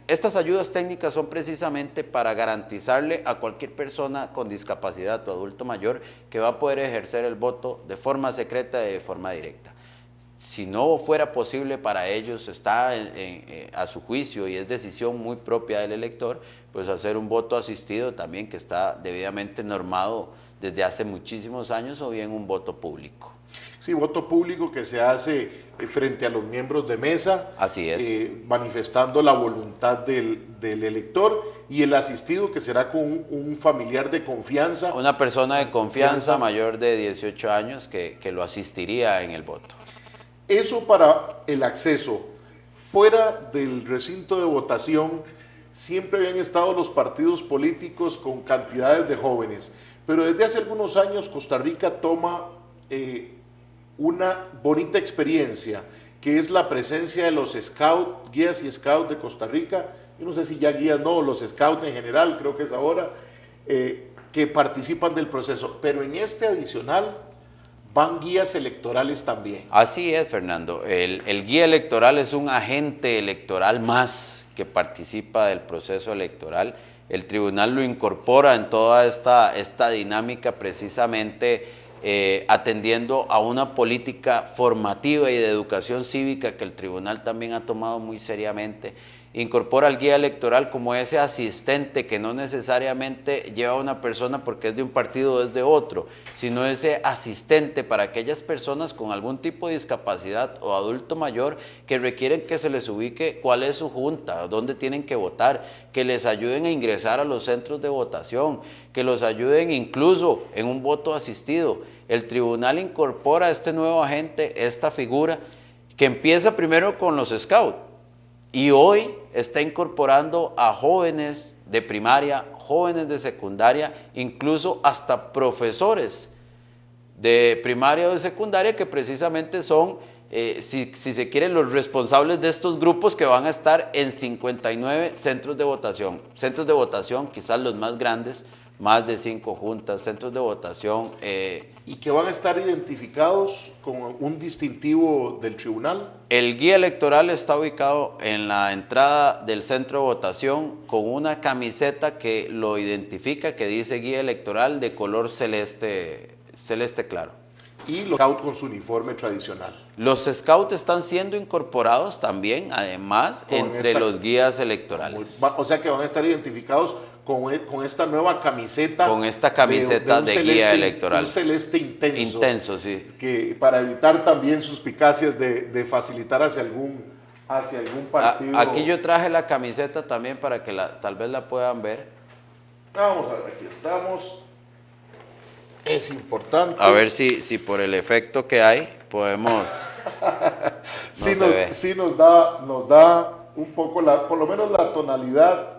estas ayudas técnicas son precisamente para garantizarle a cualquier persona con discapacidad o adulto mayor que va a poder ejercer el voto de forma secreta y de forma directa. Si no fuera posible para ellos, está a su juicio y es decisión muy propia del elector, pues hacer un voto asistido también que está debidamente normado desde hace muchísimos años, o bien un voto público. Sí, voto público que se hace frente a los miembros de mesa. Así es. Manifestando la voluntad del elector, y el asistido que será con un familiar de confianza. Una persona de confianza mayor de 18 años que lo asistiría en el voto. Eso para el acceso. Fuera del recinto de votación siempre habían estado los partidos políticos con cantidades de jóvenes, pero desde hace algunos años Costa Rica toma una bonita experiencia, que es la presencia de los scouts, guías y scouts de Costa Rica. Yo no sé si ya guías, no, los scouts en general, creo que es ahora, que participan del proceso, pero en este adicional van guías electorales también. Así es, Fernando. El guía electoral es un agente electoral más que participa del proceso electoral. El tribunal lo incorpora en toda esta dinámica precisamente atendiendo a una política formativa y de educación cívica que el tribunal también ha tomado muy seriamente. Incorpora al guía electoral como ese asistente que no necesariamente lleva a una persona porque es de un partido o es de otro, sino ese asistente para aquellas personas con algún tipo de discapacidad o adulto mayor que requieren que se les ubique cuál es su junta, dónde tienen que votar, que les ayuden a ingresar a los centros de votación, que los ayuden incluso en un voto asistido. El tribunal incorpora a este nuevo agente, esta figura, que empieza primero con los scouts, y hoy está incorporando a jóvenes de primaria, jóvenes de secundaria, incluso hasta profesores de primaria o de secundaria que precisamente son, si se quieren, los responsables de estos grupos que van a estar en 59 centros de votación. Centros de votación, quizás los más grandes, más de 5 juntas, centros de votación. ¿Y que van a estar identificados con un distintivo del tribunal? El guía electoral está ubicado en la entrada del centro de votación con una camiseta que lo identifica, que dice guía electoral de color celeste claro. Y los scouts con su uniforme tradicional. Los scouts están siendo incorporados también, además, entre los guías electorales. O sea que van a estar identificados con esta nueva camiseta. Con esta camiseta de guía electoral. Un celeste intenso. Intenso, sí. Que para evitar también suspicacias de facilitar hacia algún partido. Aquí yo traje la camiseta también para que tal vez la puedan ver. Vamos a ver, aquí estamos. Es importante. A ver si por el efecto que hay podemos... sí nos da un poco, por lo menos la tonalidad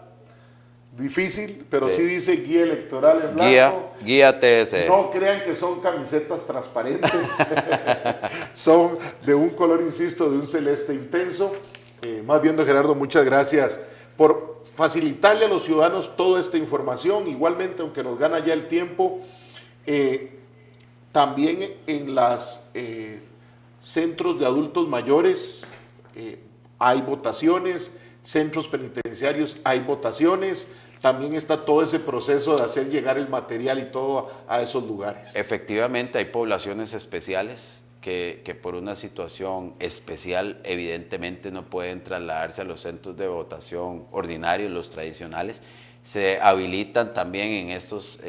difícil, pero sí dice guía electoral en blanco. Guía TSE. No crean que son camisetas transparentes. Son de un color, insisto, de un celeste intenso. Más bien, don Gerardo, muchas gracias por facilitarle a los ciudadanos toda esta información. Igualmente, aunque nos gana ya el tiempo, también en los centros de adultos mayores hay votaciones, centros penitenciarios hay votaciones, también está todo ese proceso de hacer llegar el material y todo a esos lugares. Efectivamente, hay poblaciones especiales que por una situación especial evidentemente no pueden trasladarse a los centros de votación ordinarios, los tradicionales. Se habilitan también en estos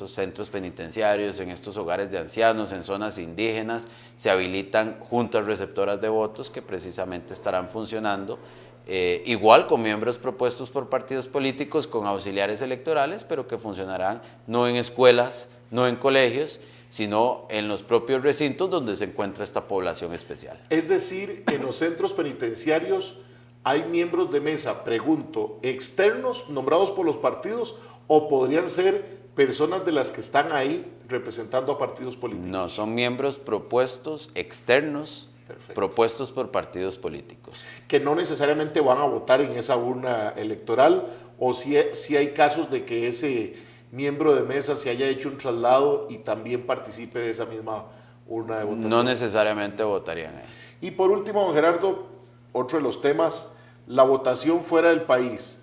centros penitenciarios, en estos hogares de ancianos, en zonas indígenas, se habilitan juntas receptoras de votos que precisamente estarán funcionando igual con miembros propuestos por partidos políticos, con auxiliares electorales, pero que funcionarán no en escuelas, no en colegios, sino en los propios recintos donde se encuentra esta población especial. Es decir, en los centros penitenciarios hay miembros de mesa, pregunto, externos nombrados por los partidos o podrían ser personas de las que están ahí representando a partidos políticos. No, son miembros propuestos externos. Perfecto. Propuestos por partidos políticos. Que no necesariamente van a votar en esa urna electoral, o si hay casos de que ese miembro de mesa se haya hecho un traslado y también participe de esa misma urna de votación. No necesariamente votarían ahí. Y por último, don Gerardo, otro de los temas, la votación fuera del país.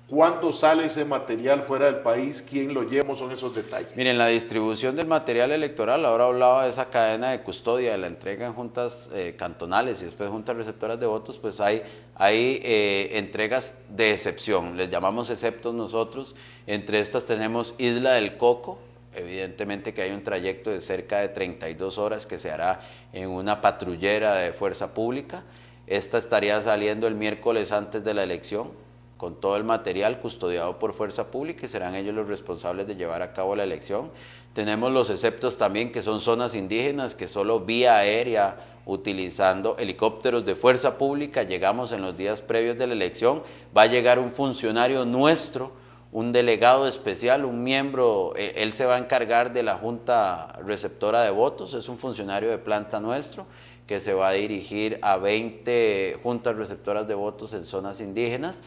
¿Cuándo sale ese material fuera del país? ¿Quién lo lleva? Son esos detalles. Miren, la distribución del material electoral, ahora hablaba de esa cadena de custodia, de la entrega en juntas cantonales y después juntas receptoras de votos, pues hay entregas de excepción, les llamamos exceptos nosotros. Entre estas tenemos Isla del Coco, evidentemente que hay un trayecto de cerca de 32 horas que se hará en una patrullera de fuerza pública. Esta estaría saliendo el miércoles antes de la elección, con todo el material custodiado por fuerza pública y serán ellos los responsables de llevar a cabo la elección. Tenemos los exceptos también que son zonas indígenas que solo vía aérea, utilizando helicópteros de fuerza pública, llegamos en los días previos de la elección. Va a llegar un funcionario nuestro, un delegado especial, un miembro, él se va a encargar de la junta receptora de votos, es un funcionario de planta nuestro, que se va a dirigir a 20 juntas receptoras de votos en zonas indígenas.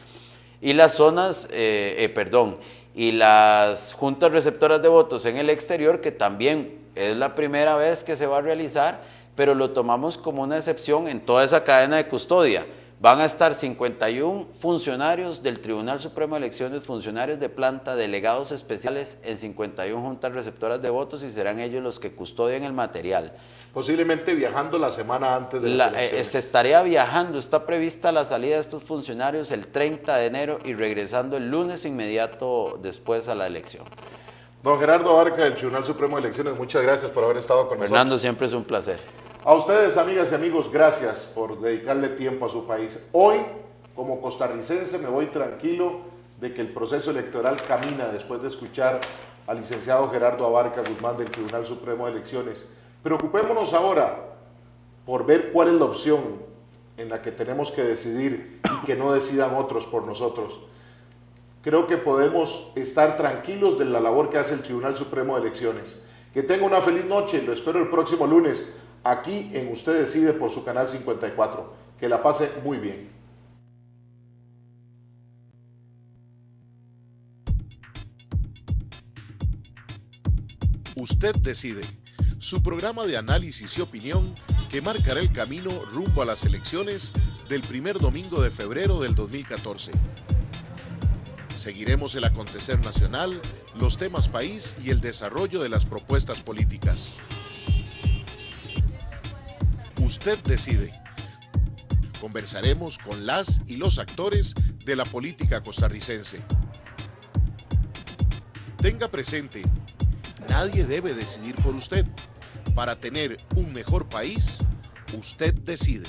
Y las las juntas receptoras de votos en el exterior, que también es la primera vez que se va a realizar, pero lo tomamos como una excepción en toda esa cadena de custodia. Van a estar 51 funcionarios del Tribunal Supremo de Elecciones, funcionarios de planta, delegados especiales en 51 juntas receptoras de votos y serán ellos los que custodian el material. Posiblemente viajando la semana antes de las elecciones. Se estaría viajando, está prevista la salida de estos funcionarios el 30 de enero y regresando el lunes inmediato después a la elección. Don Gerardo Abarca del Tribunal Supremo de Elecciones, muchas gracias por haber estado con nosotros. Fernando, siempre es un placer. A ustedes, amigas y amigos, gracias por dedicarle tiempo a su país. Hoy, como costarricense, me voy tranquilo de que el proceso electoral camina después de escuchar al licenciado Gerardo Abarca Guzmán del Tribunal Supremo de Elecciones. Preocupémonos ahora por ver cuál es la opción en la que tenemos que decidir y que no decidan otros por nosotros. Creo que podemos estar tranquilos de la labor que hace el Tribunal Supremo de Elecciones. Que tenga una feliz noche, lo espero el próximo lunes, aquí en Usted Decide por su canal 54. Que la pase muy bien. Usted Decide, su programa de análisis y opinión que marcará el camino rumbo a las elecciones del primer domingo de febrero del 2014. Seguiremos el acontecer nacional, los temas país y el desarrollo de las propuestas políticas. Usted Decide. Conversaremos con las y los actores de la política costarricense. Tenga presente, nadie debe decidir por usted. Para tener un mejor país, usted decide.